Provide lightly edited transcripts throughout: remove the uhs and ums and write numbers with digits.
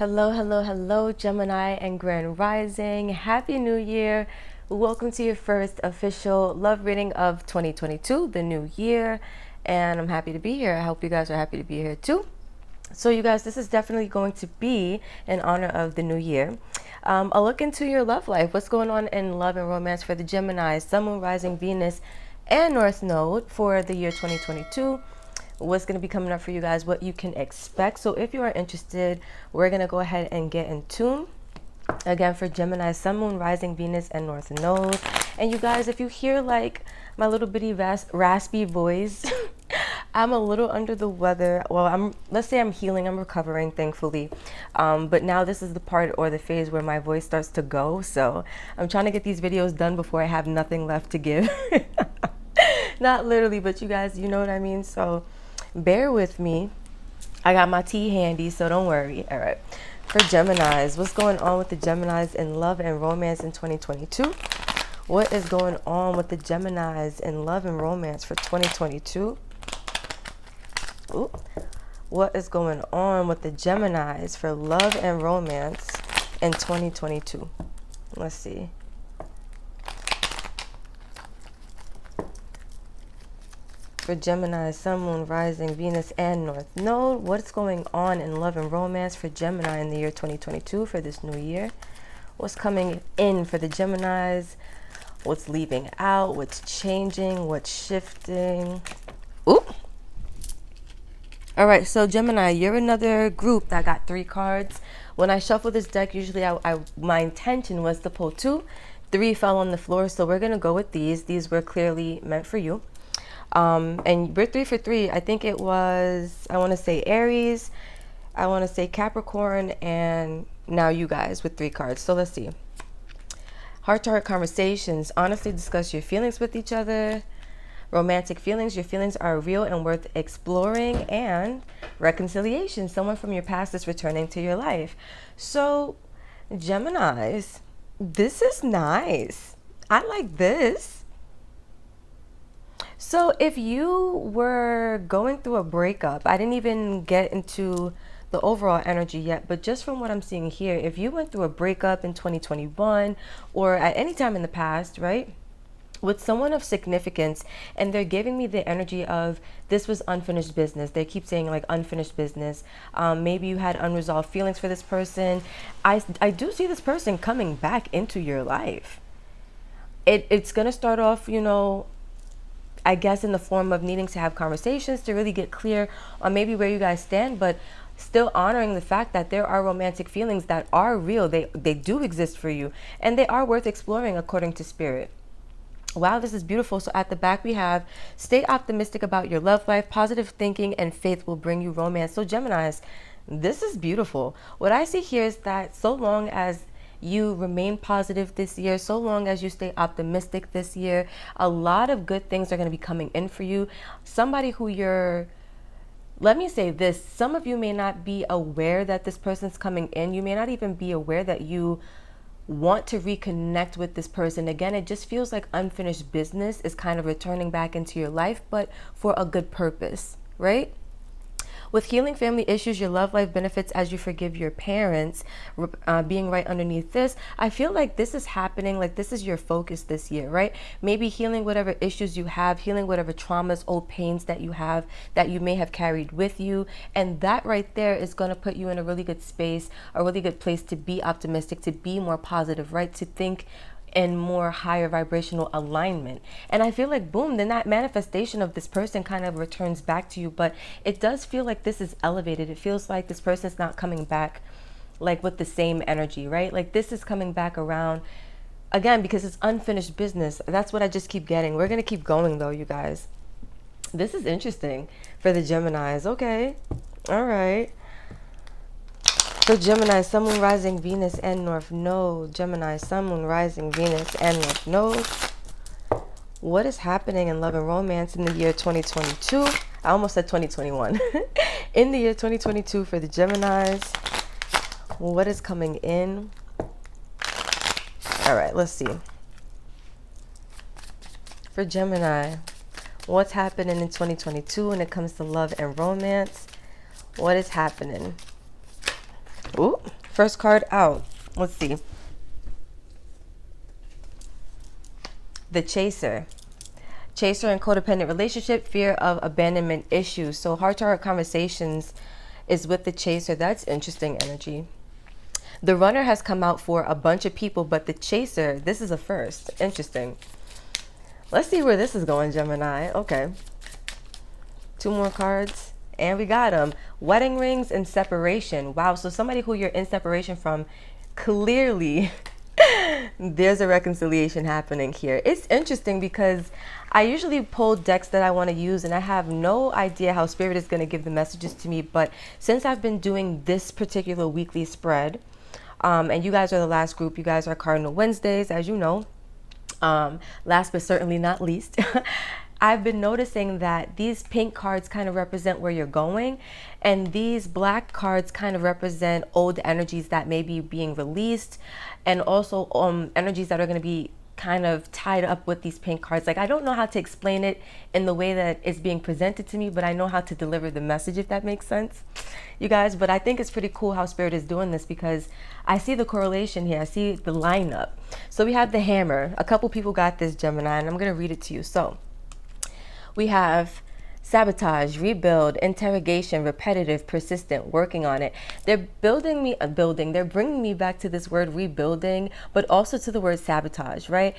Hello, hello, hello, Gemini and Grand Rising. Happy New Year. Welcome to your first official love reading of 2022, the new year. And I'm happy to be here. I hope you guys are happy to be here too. So you guys, this is definitely going to be in honor of the new year. A look into your love life. What's going on in love and romance for the Geminis, Sun, Moon, Rising, Venus, and North Node for the year 2022. What's going to be coming up for you guys, what you can expect. So if you are interested, we're going to go ahead and get in tune. Again, for Gemini, Sun, Moon, Rising, Venus, and North Node. And you guys, if you hear like my little bitty raspy voice, I'm a little under the weather. Well, let's say I'm healing, I'm recovering, thankfully. But now this is the part or the phase where my voice starts to go. So I'm trying to get these videos done before I have nothing left to give. Not literally, but you guys, you know what I mean? So bear with me. I got my tea handy, so don't worry. All right. For Geminis, what's going on with the Geminis in love and romance in 2022? What is going on with the Geminis in love and romance for 2022? Ooh. What is going on with the Geminis for love and romance in 2022? Let's see. For Gemini, Sun, Moon, Rising, Venus, and North Node. What's going on in love and romance for Gemini in the year 2022 for this new year? What's coming in for the Geminis? What's leaving out? What's changing? What's shifting? Ooh. All right, so Gemini, you're another group that got 3 cards. When I shuffle this deck, usually my intention was to pull 2. 3 fell on the floor, so we're going to go with these. These were clearly meant for you. And we're 3 for 3. I think it was, I want to say Aries, I want to say Capricorn, and now you guys with 3 cards. So let's see. Heart-to-heart conversations. Honestly discuss your feelings with each other. Romantic feelings. Your feelings are real and worth exploring. And reconciliation. Someone from your past is returning to your life. So, Geminis, this is nice. I like this. So if you were going through a breakup, I didn't even get into the overall energy yet, but just from what I'm seeing here, if you went through a breakup in 2021 or at any time in the past, right, with someone of significance, and they're giving me the energy of this was unfinished business. They keep saying like unfinished business. Maybe you had unresolved feelings for this person. I do see this person coming back into your life. It's going to start off, you know, I guess in the form of needing to have conversations to really get clear on maybe where you guys stand, but still honoring the fact that there are romantic feelings that are real. They do exist for you, and they are worth exploring according to spirit. Wow, this is beautiful. So at the back we have, stay optimistic about your love life. Positive thinking and faith will bring you romance. So Geminis, this is beautiful. What I see here is that so long as you remain positive this year, so long as you stay optimistic this year, a lot of good things are going to be coming in for you. Somebody who let me say this, some of you may not be aware that this person's coming in. You may not even be aware that you want to reconnect with this person. Again, it just feels like unfinished business is kind of returning back into your life, but for a good purpose, right? With healing family issues, your love life benefits as you forgive your parents. Being right underneath this, I feel like this is happening, like this is your focus this year, right? Maybe healing whatever issues you have, healing whatever traumas, old pains that you have, that you may have carried with you. And that right there is going to put you in a really good space, a really good place to be optimistic, to be more positive, right? To think in more higher vibrational alignment. And I feel like boom, then that manifestation of this person kind of returns back to you. But it does feel like this is elevated. It feels like this person's not coming back like with the same energy, right? Like this is coming back around again because it's unfinished business. That's what I just keep getting. We're going to keep going though, you guys. This is interesting for the Geminis. Okay. All right. So Gemini, Sun, Moon, Rising, Venus, and North Node. Gemini, Sun, Moon, Rising, Venus, and North Node. What is happening in love and romance in the year 2022? I almost said 2021. In the year 2022 for the Geminis. What is coming in? All right, let's see. For Gemini, what's happening in 2022 when it comes to love and romance? What is happening? Ooh, First card out. Let's see. The Chaser. Chaser and codependent relationship, fear of abandonment issues. So heart-to-heart conversations is with the Chaser. That's interesting energy. The Runner has come out for a bunch of people, but the Chaser, this is a first. Interesting. Let's see where this is going, Gemini. Okay. 2 more cards. And we got them. Wedding rings and separation. Wow. So somebody who you're in separation from, clearly there's a reconciliation happening here. It's interesting because I usually pull decks that I want to use and I have no idea how Spirit is going to give the messages to me. But since I've been doing this particular weekly spread, and you guys are the last group, you guys are Cardinal Wednesdays, as you know. Last but certainly not least, I've been noticing that these pink cards kind of represent where you're going, and these black cards kind of represent old energies that may be being released, and also energies that are going to be kind of tied up with these pink cards. Like, I don't know how to explain it in the way that it's being presented to me, but I know how to deliver the message, if that makes sense, you guys. But I think it's pretty cool how Spirit is doing this, because I see the correlation here. I see the lineup. So we have the Hammer. A couple people got this, Gemini, and I'm going to read it to you. So we have sabotage, rebuild, interrogation, repetitive, persistent, working on it. They're they're bringing me back to this word rebuilding, but also to the word sabotage, right?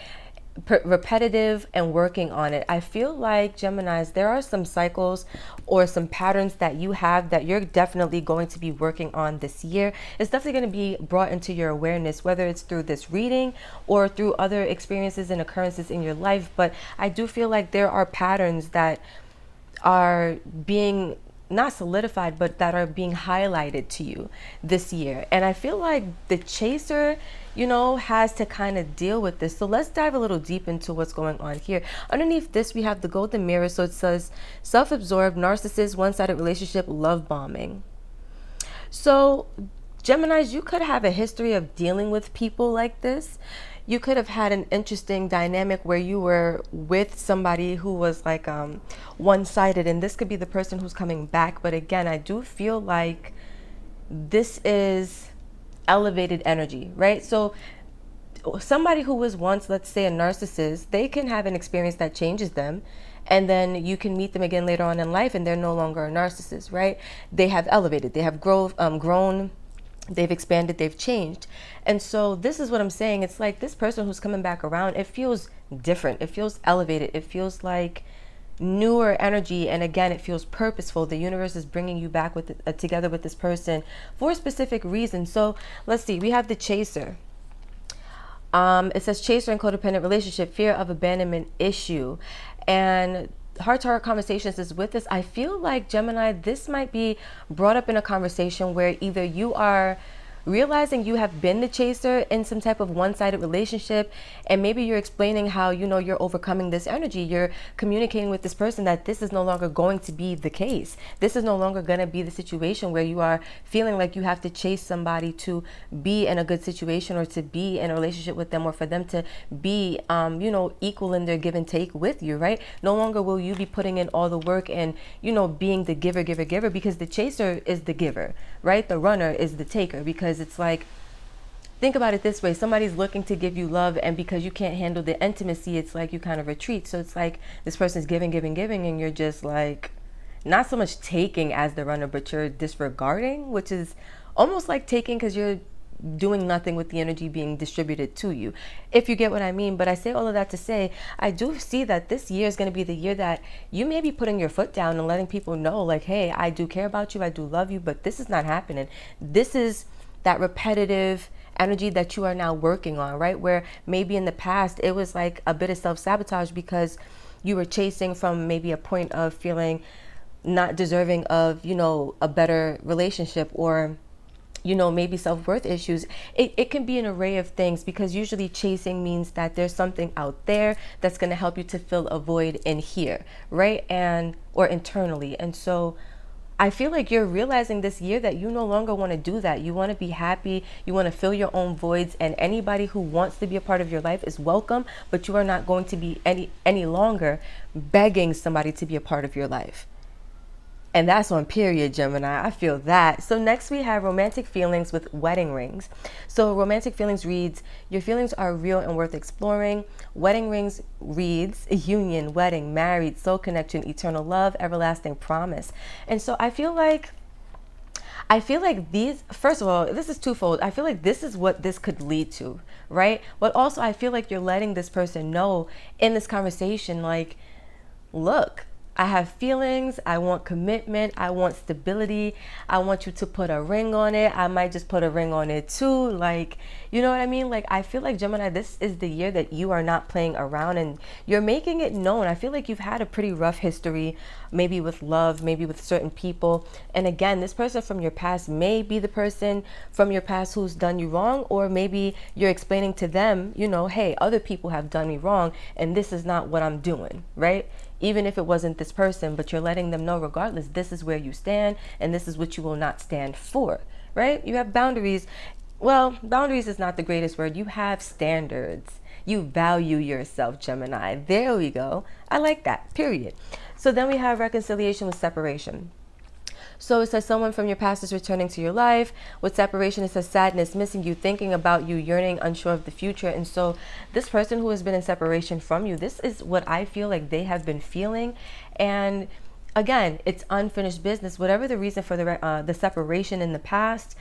Repetitive and working on it. I feel like, Geminis, there are some cycles or some patterns that you have that you're definitely going to be working on this year. It's definitely going to be brought into your awareness, whether it's through this reading or through other experiences and occurrences in your life. But I do feel like there are patterns that are being not solidified, but that are being highlighted to you this year. And I feel like the Chaser, you know, has to kind of deal with this. So let's dive a little deep into what's going on here. Underneath this, we have the Golden Mirror. So it says self-absorbed, narcissist, one-sided relationship, love bombing. So Geminis, you could have a history of dealing with people like this. You could have had an interesting dynamic where you were with somebody who was like one-sided, and this could be the person who's coming back. But again, I do feel like this is elevated energy, right? So somebody who was once, let's say, a narcissist, they can have an experience that changes them, and then you can meet them again later on in life and they're no longer a narcissist, right? They have elevated, they have grown, they've expanded, they've changed. And so this is what I'm saying. It's like this person who's coming back around, it feels different, it feels elevated, it feels like newer energy, and again, it feels purposeful. The universe is bringing you back with together with this person for a specific reason. So let's see, we have the Chaser. It says Chaser and codependent relationship, fear of abandonment issue, and heart-to-heart conversations is with this. I feel like, Gemini, this might be brought up in a conversation where either you are realizing you have been the Chaser in some type of one-sided relationship, and maybe you're explaining how, you know, you're overcoming this energy. You're communicating with this person that this is no longer going to be the case. This is no longer going to be the situation where you are feeling like you have to chase somebody to be in a good situation, or to be in a relationship with them, or for them to be, you know, equal in their give and take with you, right? No longer will you be putting in all the work and, you know, being the giver, because the Chaser is the giver, right? The Runner is the taker, because it's like, think about it this way, somebody's looking to give you love, and because you can't handle the intimacy, it's like you kind of retreat. So it's like this person's giving, and you're just like not so much taking as the Runner, but you're disregarding, which is almost like taking, because you're doing nothing with the energy being distributed to you, if you get what I mean. But I say all of that to say, I do see that this year is going to be the year that you may be putting your foot down and letting people know, like, hey, I do care about you, I do love you, but this is not happening. This is that repetitive energy that you are now working on, right? Where maybe in the past it was like a bit of self-sabotage because you were chasing from maybe a point of feeling not deserving of, you know, a better relationship, or, you know, maybe self-worth issues. It can be an array of things, because usually chasing means that there's something out there that's going to help you to fill a void in here, right? And or internally. And so I feel like you're realizing this year that you no longer want to do that. You want to be happy. You want to fill your own voids, and anybody who wants to be a part of your life is welcome, but you are not going to be any longer begging somebody to be a part of your life. And that's on period, Gemini. I feel that. So next we have romantic feelings with wedding rings. So romantic feelings reads, your feelings are real and worth exploring. Wedding rings reads, union, wedding, married, soul connection, eternal love, everlasting promise. And so I feel like these, first of all, this is twofold. I feel like this is what this could lead to, right? But also I feel like you're letting this person know in this conversation, like, look, I have feelings. I want commitment. I want stability. I want you to put a ring on it. I might just put a ring on it too. Like, you know what I mean? Like, I feel like Gemini, this is the year that you are not playing around and you're making it known. I feel like you've had a pretty rough history, maybe with love, maybe with certain people. And again, this person from your past may be the person from your past who's done you wrong, or maybe you're explaining to them, you know, hey, other people have done me wrong and this is not what I'm doing, right? Even if it wasn't this person, but you're letting them know regardless, this is where you stand and this is what you will not stand for, right? You have boundaries. Well, boundaries is not the greatest word. You have standards. You value yourself, Gemini. There we go. I like that, period. So then we have reconciliation with separation. So it says someone from your past is returning to your life. With separation, it says sadness, missing you, thinking about you, yearning, unsure of the future. And so this person who has been in separation from you, this is what I feel like they have been feeling. And again, it's unfinished business. Whatever the reason for the separation in the past,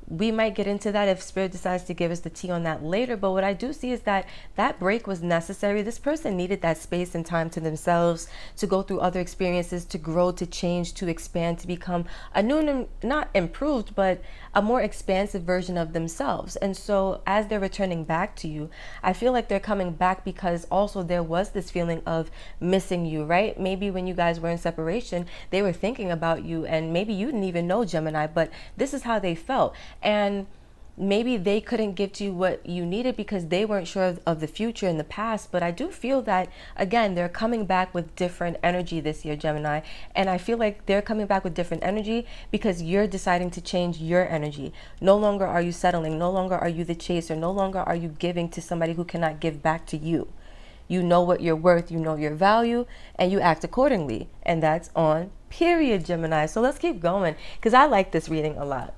we might get into that if Spirit decides to give us the tea on that later. But what I do see is that that break was necessary. This person needed that space and time to themselves, to go through other experiences, to grow, to change, to expand, to become a new, not improved, but a more expansive version of themselves. And so as they're returning back to you, I feel like they're coming back because also there was this feeling of missing you, right? Maybe when you guys were in separation, they were thinking about you, and maybe you didn't even know, Gemini, but this is how they felt. And maybe they couldn't give to you what you needed because they weren't sure of the future in the past. But I do feel that, again, they're coming back with different energy this year, Gemini. And I feel like they're coming back with different energy because you're deciding to change your energy. No longer are you settling. No longer are you the chaser. No longer are you giving to somebody who cannot give back to you. You know what you're worth, you know your value, and you act accordingly. And that's on period, Gemini. So let's keep going because I like this reading a lot.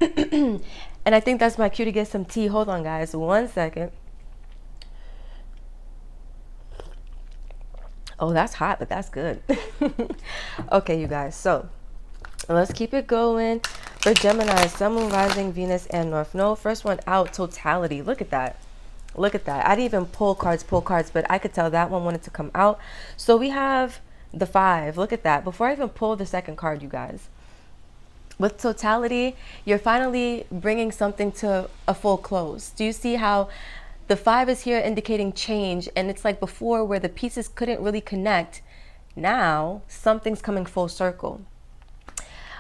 And I think that's my cue to get some tea. Hold on, guys. 1 second. Oh, that's hot, but that's good. Okay, you guys. So let's keep it going. For Gemini, Sun, Moon, Rising, Venus, and North Node. First one out, totality. Look at that. Look at that. I didn't even pull cards, but I could tell that one wanted to come out. So we have the 5. Look at that. Before I even pull the second card, you guys. With totality, you're finally bringing something to a full close. Do you see how the 5 is here indicating change? And it's like before where the pieces couldn't really connect. Now something's coming full circle.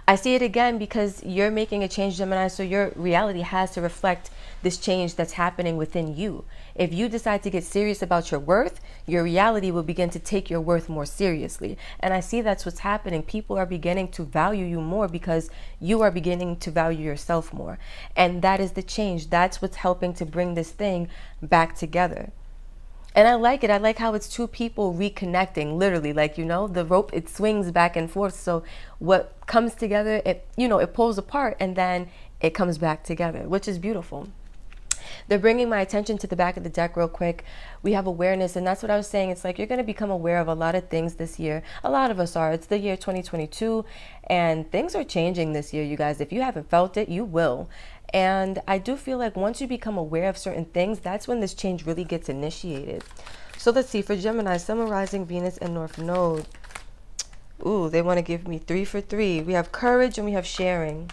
I see it again because you're making a change, Gemini, so your reality has to reflect this change that's happening within you. If you decide to get serious about your worth, your reality will begin to take your worth more seriously. And I see that's what's happening. People are beginning to value you more because you are beginning to value yourself more. And that is the change. That's what's helping to bring this thing back together. And I like it. I like how it's two people reconnecting, literally, like, you know, the rope, it swings back and forth. So what comes together, it, you know, it pulls apart and then it comes back together, which is beautiful. They're bringing my attention to the back of the deck real quick. We have awareness, and that's what I was saying. It's like you're going to become aware of a lot of things this year. A lot of us are. It's the year 2022, and things are changing this year, you guys. If you haven't felt it, you will. And I do feel like once you become aware of certain things, that's when this change really gets initiated. So let's see. For Gemini, Sun, Rising, Venus, and North Node. Ooh, they want to give me 3 for 3. We have courage and we have sharing.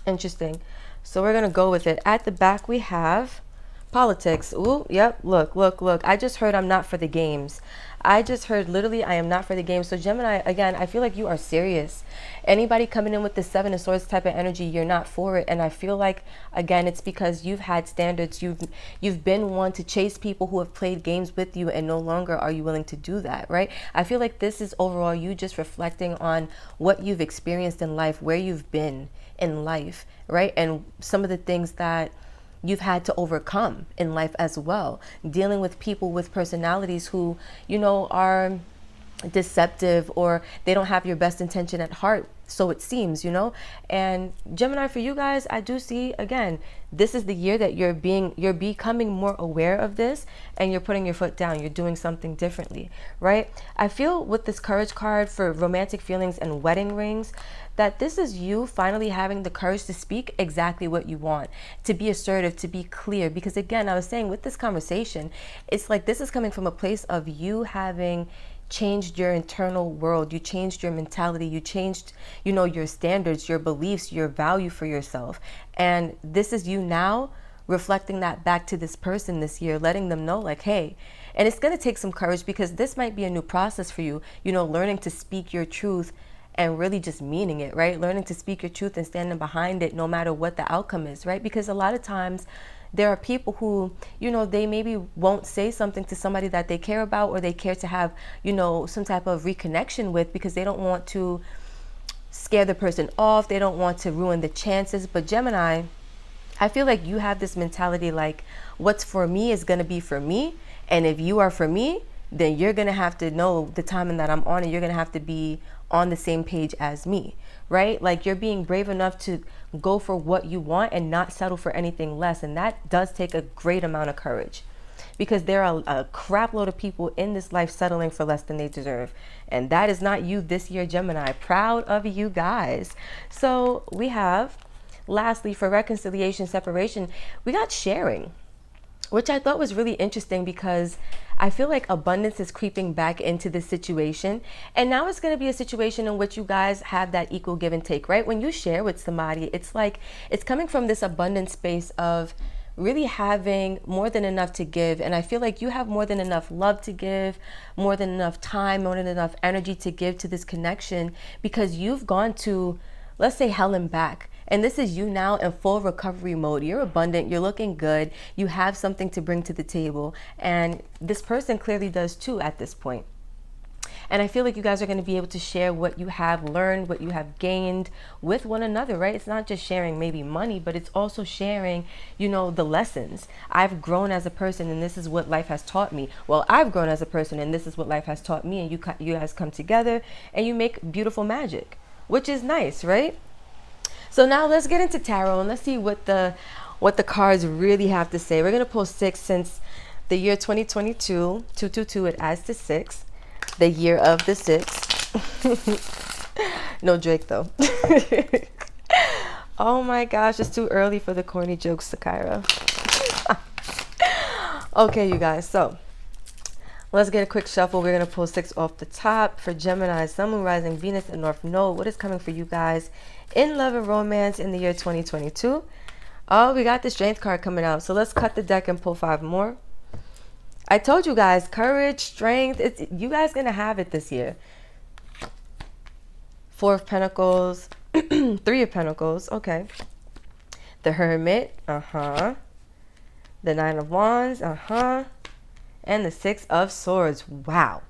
Interesting. So we're going to go with it. At the back, we have politics. Ooh, yep. Look, look, look. I just heard I'm not for the games. I just heard literally I am not for the games. So Gemini, again, I feel like you are serious. Anybody coming in with the 7 of Swords type of energy, you're not for it. And I feel like, again, it's because you've had standards. You've been one to chase people who have played games with you, and no longer are you willing to do that, right? I feel like this is overall you just reflecting on what you've experienced in life, where you've been in life, right? And some of the things that you've had to overcome in life as well, dealing with people with personalities who, you know, are deceptive, or they don't have your best intention at heart, so it seems, you know. And Gemini, for you guys, I do see, again, this is the year that you're becoming more aware of this, and you're putting your foot down, you're doing something differently, right? I feel with this courage card for romantic feelings and wedding rings, that this is you finally having the courage to speak exactly what you want, to be assertive, to be clear. Because again, I was saying with this conversation, it's like this is coming from a place of you having changed your internal world, you changed your mentality, you changed, you know, your standards, your beliefs, your value for yourself. And this is you now reflecting that back to this person this year, letting them know like, hey, and it's going to take some courage, because this might be a new process for you, you know, learning to speak your truth and really just meaning it, right? Learning to speak your truth and standing behind it no matter what the outcome is, right? Because a lot of times there are people who, you know, they maybe won't say something to somebody that they care about, or they care to have, you know, some type of reconnection with, because they don't want to scare the person off. They don't want to ruin the chances. But Gemini, I feel like you have this mentality like, what's for me is going to be for me. And if you are for me, then you're going to have to know the timing that I'm on, and you're going to have to be on the same page as me, right? Like you're being brave enough to go for what you want and not settle for anything less. And that does take a great amount of courage, because there are a crap load of people in this life settling for less than they deserve. And that is not you this year, Gemini. Proud of you guys. So we have, lastly, for reconciliation, separation, we got sharing, which I thought was really interesting, because I feel like abundance is creeping back into this situation. And now it's going to be a situation in which you guys have that equal give and take, right? When you share with somebody, it's like it's coming from this abundant space of really having more than enough to give. And I feel like you have more than enough love to give, more than enough time, more than enough energy to give to this connection, because you've gone to, let's say, hell and back. And this is you now in full recovery mode. You're abundant, you're looking good, you have something to bring to the table. And this person clearly does too at this point. And I feel like you guys are going to be able to share what you have learned, what you have gained with one another, right? It's not just sharing maybe money, but it's also sharing, you know, the lessons. I've grown as a person, and this is what life has taught me. Well, I've grown as a person, and this is what life has taught me. And you guys come together and you make beautiful magic, which is nice, right? So now let's get into tarot, and let's see what the cards really have to say. We're going to pull 6, since the year 2022, 222, it adds to 6. The year of the 6. No Drake though. Oh my gosh, it's too early for the corny jokes, Sakira. Okay, you guys, so let's get a quick shuffle. We're going to pull 6 off the top. For Gemini, Sun, Moon, Rising, Venus, and North Node, what is coming for you guys in love and romance in the year 2022? Oh, we got the Strength card coming out. So let's cut the deck and pull 5 more. I told you guys, courage, strength, you guys going to have it this year. 4 of Pentacles, 3 of Pentacles, okay. The Hermit, the 9 of Wands, and the 6 of Swords. Wow.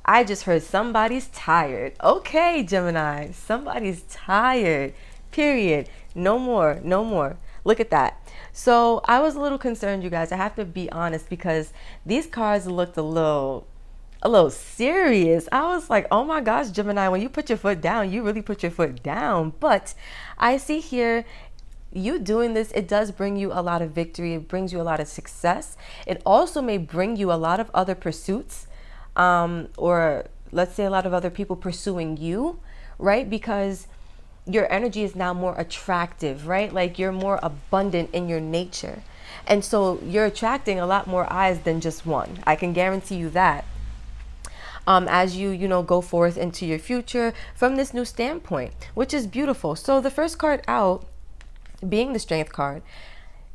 I just heard somebody's tired. Okay, Gemini, somebody's tired. Period. No more, no more. Look at that. So I was a little concerned, you guys. I have to be honest, because these cards looked a little serious. I was like, oh my gosh, Gemini, when you put your foot down, you really put your foot down. But I see here, you doing this, it does bring you a lot of victory. It brings you a lot of success. It also may bring you a lot of other pursuits, or let's say a lot of other people pursuing you, right? Because your energy is now more attractive, right? Like you're more abundant in your nature. And so you're attracting a lot more eyes than just one. I can guarantee you that. As you go forth into your future from this new standpoint, which is beautiful. So the first card out being the Strength card,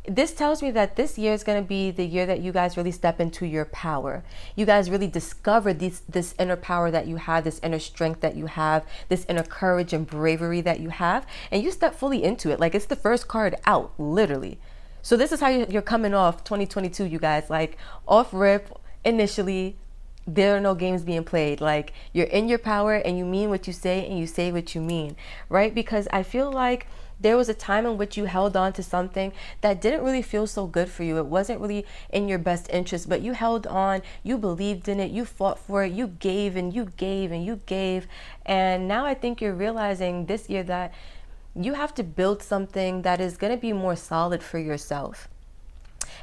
this tells me that this year is going to be the year that you guys really step into your power. You guys really discover this inner power that you have, this inner strength that you have, this inner courage and bravery that you have, and you step fully into it. Like it's the first card out, literally. So this is how you're coming off 2022, you guys. Like off rip, initially, there are no games being played. Like you're in your power and you mean what you say and you say what you mean, right? Because I feel like there was a time in which you held on to something that didn't really feel so good for you. It wasn't really in your best interest, but you held on, you believed in it, you fought for it, you gave and you gave and you gave. And now I think you're realizing this year that you have to build something that is going to be more solid for yourself.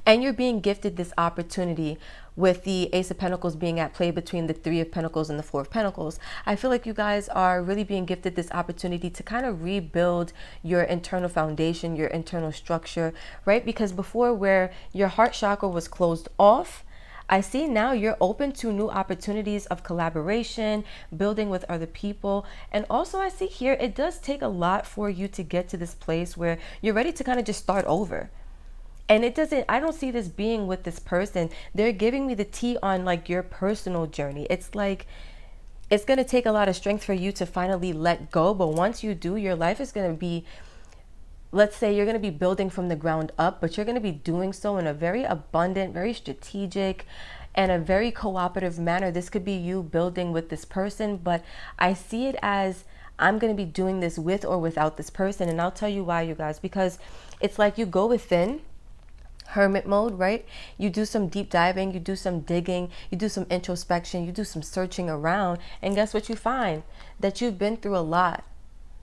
And you're being gifted this opportunity with the Ace of Pentacles being at play between the Three of Pentacles and the Four of Pentacles. I feel like you guys are really being gifted this opportunity to kind of rebuild your internal foundation, your internal structure, right? Because before, where your heart chakra was closed off, I see now you're open to new opportunities of collaboration, building with other people. And also I see here, it does take a lot for you to get to this place where you're ready to kind of just start over. And it doesn't, I don't see this being with this person. They're giving me the tea on like your personal journey. It's like, it's going to take a lot of strength for you to finally let go. But once you do, your life is going to be, let's say you're going to be building from the ground up, but you're going to be doing so in a very abundant, very strategic, and a very cooperative manner. This could be you building with this person, but I see it as I'm going to be doing this with or without this person. And I'll tell you why, you guys, because it's like you go within, hermit mode, right? You do some deep diving, you do some digging, you do some introspection, you do some searching around, and guess what you find? That you've been through a lot,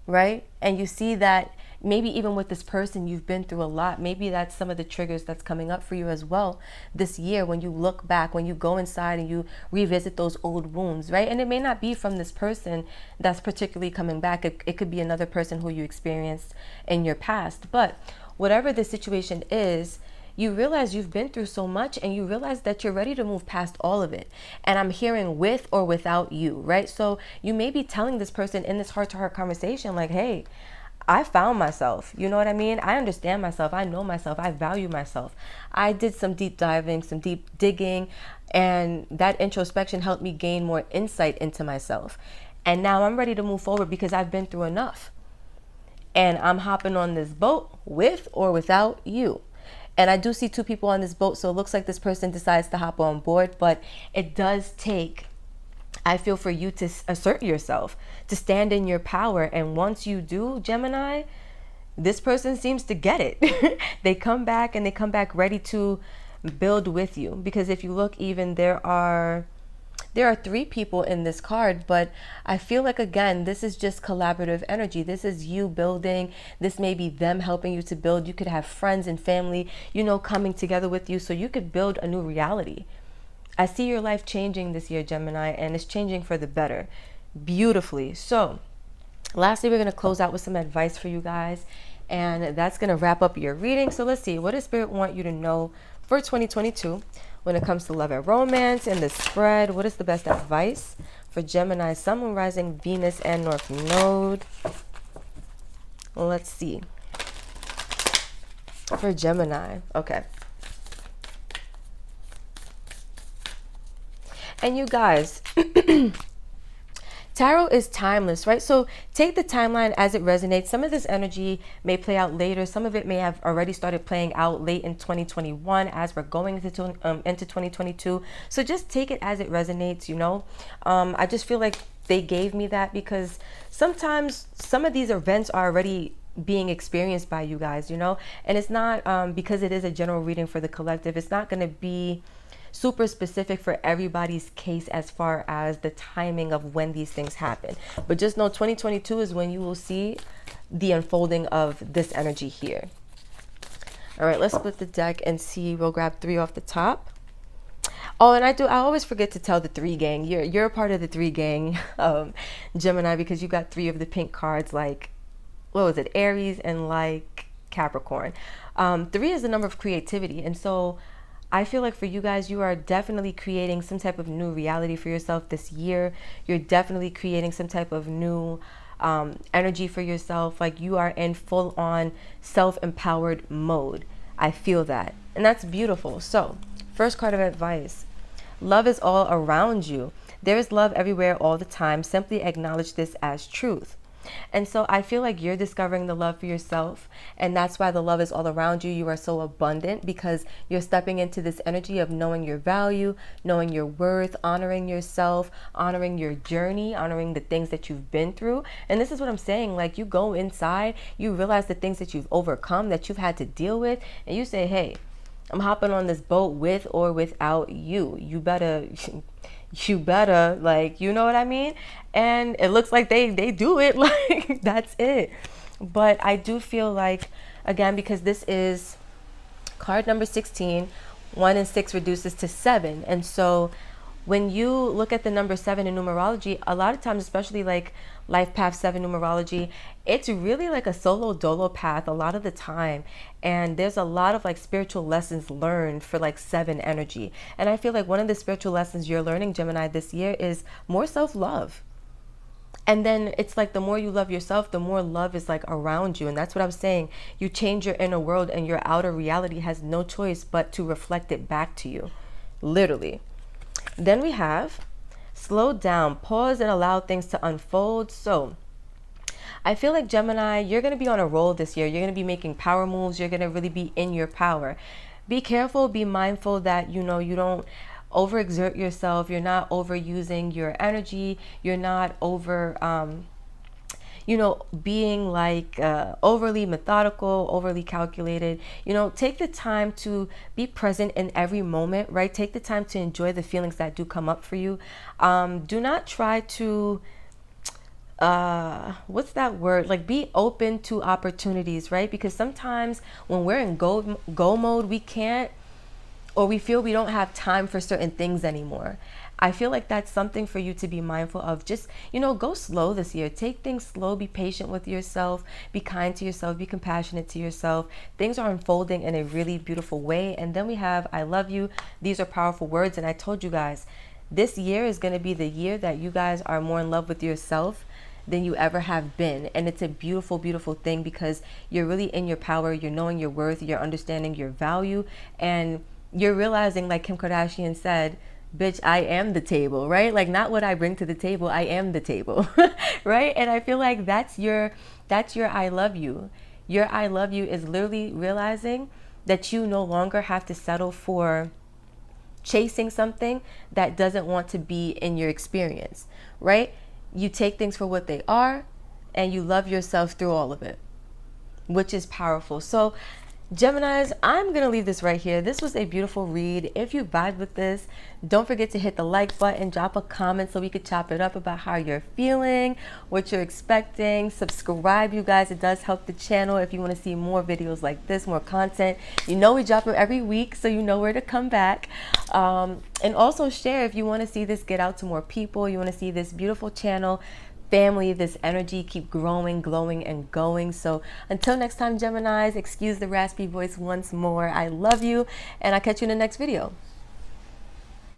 right? And you see that maybe even with this person, you've been through a lot. Maybe that's some of the triggers that's coming up for you as well this year when you look back, when you go inside and you revisit those old wounds, right? And it may not be from this person that's particularly coming back. It could be another person who you experienced in your past. But whatever the situation is, you realize you've been through so much and you realize that you're ready to move past all of it. And I'm hearing with or without you, right? So you may be telling this person in this heart-to-heart conversation like, hey, I found myself. You know what I mean? I understand myself. I know myself. I value myself. I did some deep diving, some deep digging, and that introspection helped me gain more insight into myself. And now I'm ready to move forward because I've been through enough. And I'm hopping on this boat with or without you. And I do see two people on this boat, so it looks like this person decides to hop on board, but it does take, I feel, for you to assert yourself, to stand in your power. And once you do, Gemini, this person seems to get it. They come back and they come back ready to build with you. Because if you look, even there are three people in this card, but I feel like, again, this is just collaborative energy. This is you building. This may be them helping you to build. You could have friends and family, you know, coming together with you so you could build a new reality. I see your life changing this year, Gemini, and it's changing for the better beautifully. So lastly, we're going to close out with some advice for you guys, and that's going to wrap up your reading. So let's see, what does Spirit want you to know for 2022 when it comes to love and romance and the spread? What is the best advice for Gemini, Sun, Moon, Rising, Venus, and North Node? Let's see. For Gemini, okay. And you guys, tarot is timeless, right? So take the timeline as it resonates. Some of this energy may play out later. Some of it may have already started playing out late in 2021 as we're going into 2022. So just take it as it resonates, you know. I just feel like they gave me that because sometimes some of these events are already being experienced by you guys, you know. And it's not because it is a general reading for the collective. It's not going to be super specific for everybody's case as far as the timing of when these things happen. But just know 2022 is when you will see the unfolding of this energy here. All right, let's split the deck and see. We'll grab 3 off the top. Oh, and I always forget to tell the 3 gang. You're a part of the 3 gang, Gemini, because you got 3 of the pink cards, like, what was it, Aries and like Capricorn. 3 is the number of creativity, and so I feel like for you guys, you are definitely creating some type of new reality for yourself this year. You're definitely creating some type of new energy for yourself. Like you are in full on self-empowered mode. I feel that. And that's beautiful. So first card of advice, love is all around you. There is love everywhere all the time. Simply acknowledge this as truth. And so I feel like you're discovering the love for yourself, and that's why the love is all around you. You are so abundant because you're stepping into this energy of knowing your value, knowing your worth, honoring yourself, honoring your journey, honoring the things that you've been through. And this is what I'm saying, like, you go inside, you realize the things that you've overcome, that you've had to deal with, and you say, hey, I'm hopping on this boat with or without you. You better you better, like, you know what I mean? And it looks like they do it. Like, that's it. But I do feel like, again, because this is card number 16, 1 and 6 reduces to 7. And so when you look at the number 7 in numerology, a lot of times, especially like life path 7 numerology, it's really like a solo dolo path a lot of the time. And there's a lot of like spiritual lessons learned for like 7 energy. And I feel like one of the spiritual lessons you're learning, Gemini, this year is more self-love. And then it's like the more you love yourself, the more love is like around you. And that's what I was saying. You change your inner world and your outer reality has no choice but to reflect it back to you. Literally. Then we have slow down, pause, and allow things to unfold. So I feel like, Gemini, you're going to be on a roll this year. You're going to be making power moves. You're going to really be in your power. Be careful, be mindful that, you know, you don't overexert yourself. You're not overusing your energy. You're not being like overly methodical, overly calculated. You know, take the time to be present in every moment, right? Take the time to enjoy the feelings that do come up for you. Do not try to, what's that word? Like, be open to opportunities, right? Because sometimes when we're in go mode, we can't, or we feel we don't have time for certain things anymore. I feel like that's something for you to be mindful of. Just, you know, go slow this year. Take things slow. Be patient with yourself. Be kind to yourself. Be compassionate to yourself. Things are unfolding in a really beautiful way. And then we have, I love you. These are powerful words. And I told you guys, this year is going to be the year that you guys are more in love with yourself than you ever have been. And it's a beautiful, beautiful thing because you're really in your power. You're knowing your worth. You're understanding your value. And you're realizing, like Kim Kardashian said, bitch, I am the table, right? Like, not what I bring to the table, I am the table, right? And I feel like that's your I love you. Your I love you is literally realizing that you no longer have to settle for chasing something that doesn't want to be in your experience, right? You take things for what they are and you love yourself through all of it, which is powerful. So Geminis, I'm going to leave this right here. This was a beautiful read. If you vibe with this, don't forget to hit the like button, drop a comment so we could chop it up about how you're feeling, what you're expecting. Subscribe, you guys. It does help the channel if you want to see more videos like this, more content. You know we drop them every week, so you know where to come back. And also share if you want to see this get out to more people. You want to see this beautiful channel family, this energy keep growing, glowing, and going. So until next time, Geminis, excuse the raspy voice once more. I love you, and I'll catch you in the next video.